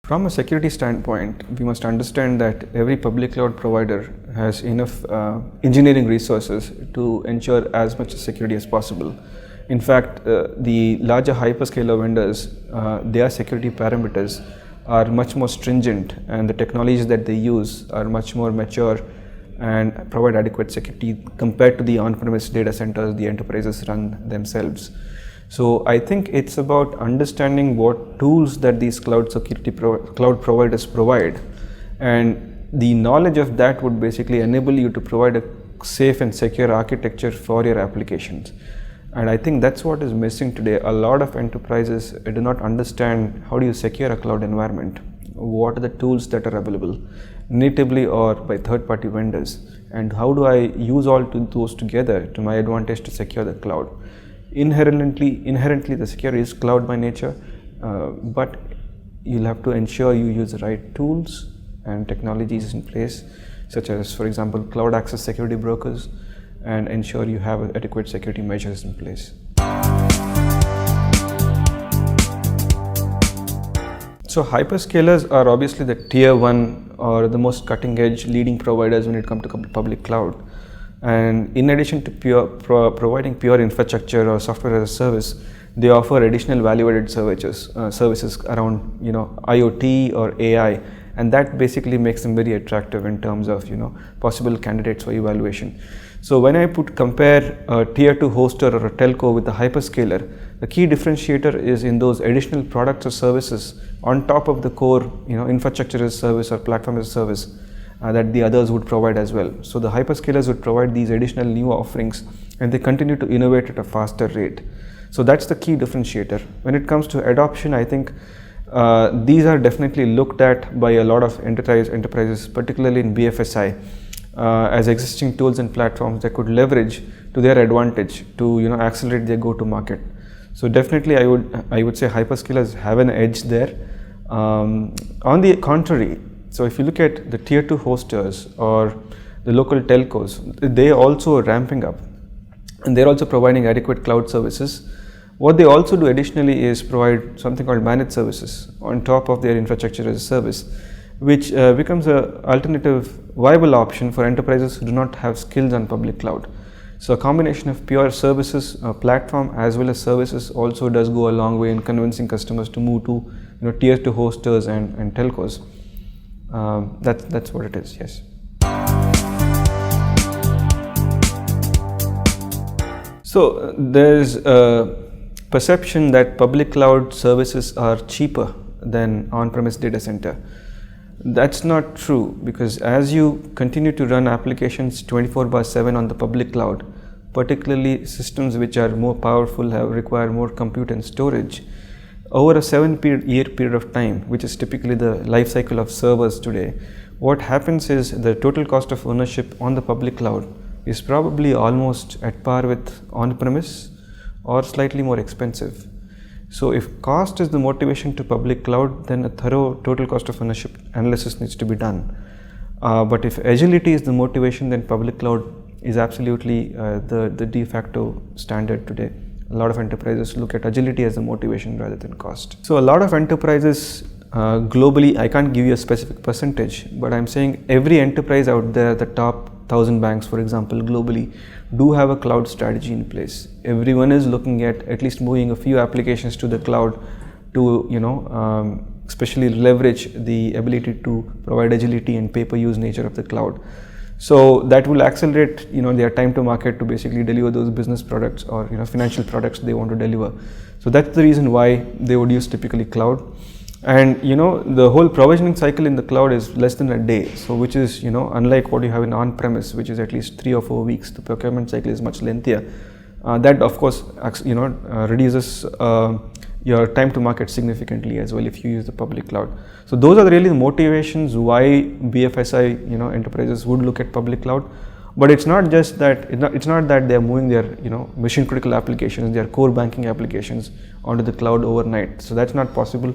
From a security standpoint, we must understand that every public cloud provider has enough engineering resources to ensure as much security as possible. In fact, the larger hyperscaler vendors, their security parameters are much more stringent, and the technologies that they use are much more mature and provide adequate security compared to the on-premise data centers the enterprises run themselves. So I think it's about understanding what tools that these cloud providers provide, and the knowledge of that would basically enable you to provide a safe and secure architecture for your applications. And I think that's what is missing today. A lot of enterprises do not understand how do you secure a cloud environment, what are the tools that are available natively or by third-party vendors, and how do I use all those together to my advantage to secure the cloud. Inherently the security is cloud by nature, but you'll have to ensure you use the right tools and technologies in place, such as, for example, cloud access security brokers, and ensure you have adequate security measures in place. So hyperscalers are obviously the tier 1 or the most cutting edge leading providers when it comes to public cloud. And in addition to providing pure infrastructure or software as a service, they offer additional value-added services around IoT or AI, and that basically makes them very attractive in terms of possible candidates for evaluation. So when I compare a tier 2 hoster or a telco with a hyperscaler, the key differentiator is in those additional products or services on top of the core infrastructure as a service or platform as a service that the others would provide as well. So the hyperscalers would provide these additional new offerings, and they continue to innovate at a faster rate. So that's the key differentiator. When it comes to adoption, I think these are definitely looked at by a lot of enterprises, particularly in BFSI, as existing tools and platforms that could leverage to their advantage to accelerate their go-to-market. So definitely, I would say hyperscalers have an edge there. On the contrary, so if you look at the tier 2 hosters or the local telcos, they also are ramping up, and they're also providing adequate cloud services. What they also do additionally is provide something called managed services on top of their infrastructure as a service, which becomes an alternative viable option for enterprises who do not have skills on public cloud. So a combination of pure services, platform as well as services also does go a long way in convincing customers to move to tier 2 hosters and telcos. That's what it is, yes. So there's a perception that public cloud services are cheaper than on-premise data center. That's not true, because as you continue to run applications 24/7 on the public cloud, particularly systems which are more powerful, require more compute and storage, over a 7-year period of time, which is typically the life cycle of servers today, what happens is the total cost of ownership on the public cloud is probably almost at par with on-premise or slightly more expensive. So if cost is the motivation to public cloud, then a thorough total cost of ownership analysis needs to be done. But if agility is the motivation, then public cloud is absolutely the de facto standard today. A lot of enterprises look at agility as a motivation rather than cost. So a lot of enterprises globally, I can't give you a specific percentage, but I'm saying every enterprise out there, the top 1,000 banks, for example, globally, do have a cloud strategy in place. Everyone is looking at least moving a few applications to the cloud to, especially leverage the ability to provide agility and pay-per-use nature of the cloud. So that will accelerate, their time to market to basically deliver those business products or, financial products they want to deliver. So that's the reason why they would use typically cloud. And the whole provisioning cycle in the cloud is less than a day, so which is unlike what you have in on-premise, which is at least 3 or 4 weeks. The procurement cycle is much lengthier. That of course reduces your time to market significantly as well if you use the public cloud. So those are really the motivations why BFSI enterprises would look at public cloud. But it's not just that it's not that they're moving their mission critical applications, their core banking applications onto the cloud overnight. So that's not possible.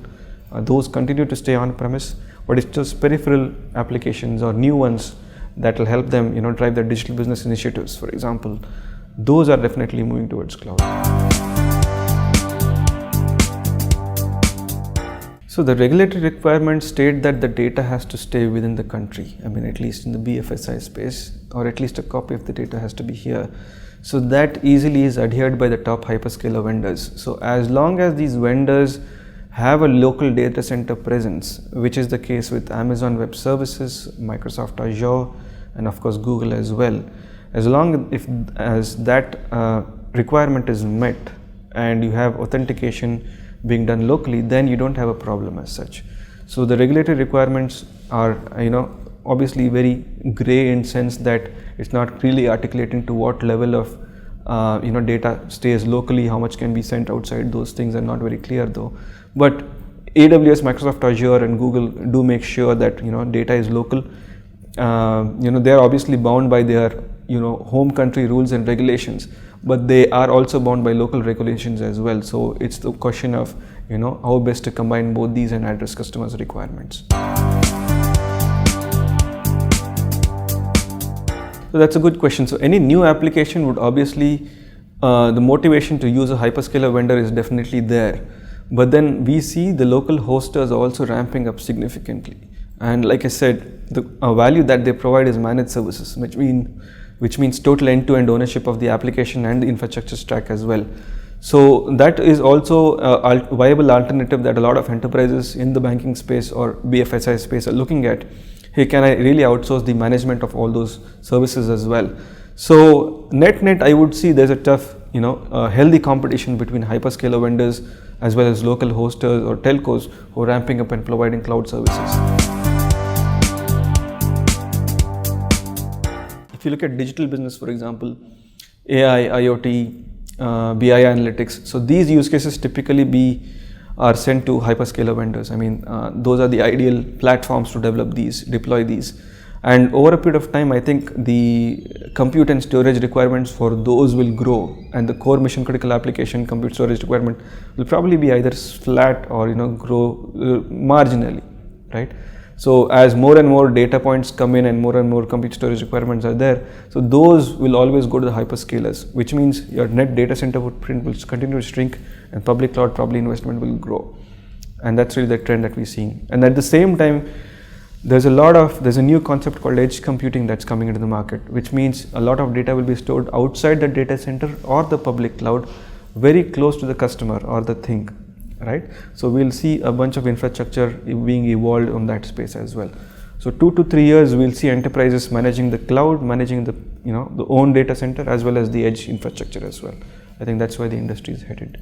Those continue to stay on premise, but it's just peripheral applications or new ones that will help them drive their digital business initiatives, for example. Those are definitely moving towards cloud. So the regulatory requirements state that the data has to stay within the country. I mean, at least in the BFSI space, or at least a copy of the data has to be here. So that easily is adhered by the top hyperscaler vendors. So as long as these vendors have a local data center presence, which is the case with Amazon Web Services, Microsoft Azure, and of course Google as well, as long as that requirement is met and you have authentication being done locally, then you don't have a problem as such. So the regulatory requirements are, obviously very gray in sense that it's not really articulating to what level of data stays locally, how much can be sent outside. Those things are not very clear though. But AWS, Microsoft Azure, and Google do make sure that data is local. They are obviously bound by their home country rules and regulations, but they are also bound by local regulations as well. So it's the question of how best to combine both these and address customers' requirements. So that's a good question. So any new application would obviously, the motivation to use a hyperscaler vendor is definitely there, but then we see the local hosters also ramping up significantly. And like I said, the value that they provide is managed services, which means total end-to-end ownership of the application and the infrastructure stack as well. So that is also a viable alternative that a lot of enterprises in the banking space or BFSI space are looking at. Hey, can I really outsource the management of all those services as well? So net, I would see there's a tough, healthy competition between hyperscaler vendors as well as local hosters or telcos who are ramping up and providing cloud services. If you look at digital business, for example, AI, IoT, BI analytics, so these use cases typically are sent to hyperscaler vendors. I mean, those are the ideal platforms to develop these, deploy these. And over a period of time, I think the compute and storage requirements for those will grow, and the core mission critical application compute storage requirement will probably be either flat or grow marginally, right? So as more and more data points come in and more compute storage requirements are there, so those will always go to the hyperscalers, which means your net data center footprint will continue to shrink and public cloud probably investment will grow. And that's really the trend that we're seeing. And at the same time, there's a new concept called edge computing that's coming into the market, which means a lot of data will be stored outside the data center or the public cloud, very close to the customer or the thing, right? So we'll see a bunch of infrastructure being evolved on that space as well. So 2 to 3 years, we'll see enterprises managing the cloud, managing the own data center as well as the edge infrastructure as well. I think that's where the industry is headed.